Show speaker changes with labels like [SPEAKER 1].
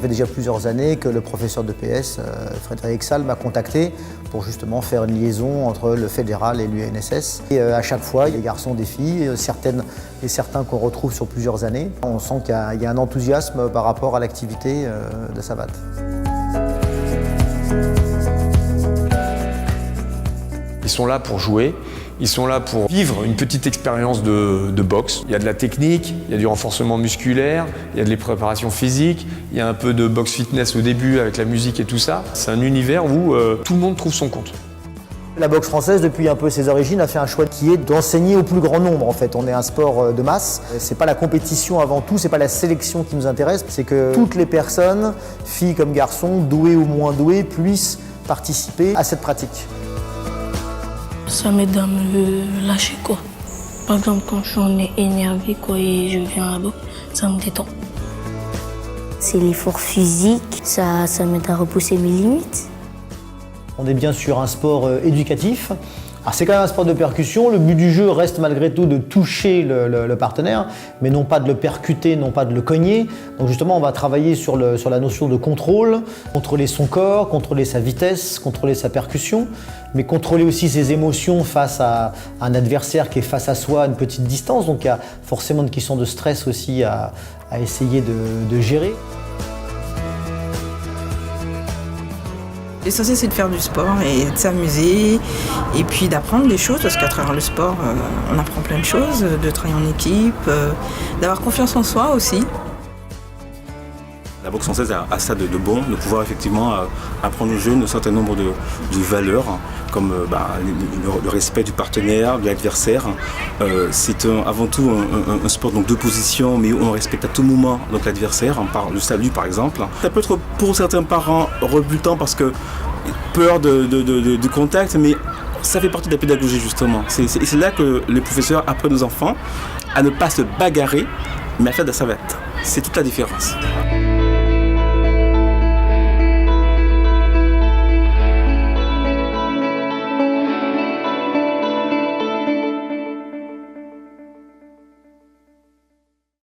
[SPEAKER 1] fait déjà plusieurs années que le professeur de PS, Frédéric Salle, m'a contacté pour justement faire une liaison entre le fédéral et l'UNSS. Et à chaque fois, il y a des garçons, des filles, certains qu'on retrouve sur plusieurs années. On sent qu'il y a un enthousiasme par rapport à l'activité de Savat.
[SPEAKER 2] Ils sont là pour jouer, ils sont là pour vivre une petite expérience de boxe. Il y a de la technique, il y a du renforcement musculaire, il y a de la préparation physique, il y a un peu de boxe fitness au début avec la musique et tout ça. C'est un univers où tout le monde trouve son compte.
[SPEAKER 1] La boxe française, depuis un peu ses origines, a fait un choix qui est d'enseigner au plus grand nombre en fait. On est un sport de masse. C'est pas la compétition avant tout, c'est pas la sélection qui nous intéresse, c'est que toutes les personnes, filles comme garçons, douées ou moins douées, puissent participer à cette pratique.
[SPEAKER 3] Ça m'aide à me lâcher quoi. Par exemple, quand je suis énervé quoi, et je viens à la boxe, ça me détend.
[SPEAKER 4] C'est l'effort physique, ça m'aide à repousser mes limites.
[SPEAKER 1] On est bien sûr un sport éducatif. Alors c'est quand même un sport de percussion. Le but du jeu reste malgré tout de toucher le partenaire, mais non pas de le percuter, non pas de le cogner. Donc justement, on va travailler sur la notion de contrôle, contrôler son corps, contrôler sa vitesse, contrôler sa percussion, mais contrôler aussi ses émotions face à un adversaire qui est face à soi à une petite distance. Donc il y a forcément une question de stress aussi à essayer de gérer.
[SPEAKER 5] L'essentiel, c'est de faire du sport et de s'amuser et puis d'apprendre des choses parce qu'à travers le sport, on apprend plein de choses, de travailler en équipe, d'avoir confiance en soi aussi.
[SPEAKER 6] La boxe française a ça de bon, de pouvoir effectivement apprendre aux jeunes un certain nombre de valeurs, comme le respect du partenaire, de l'adversaire. C'est avant tout un sport donc, de position, mais où on respecte à tout moment l'adversaire, par le salut par exemple. Ça peut être pour certains parents rebutant parce que peur du contact, mais ça fait partie de la pédagogie justement. C'est là que les professeurs apprennent aux enfants à ne pas se bagarrer, mais à faire de la savate. C'est toute la différence.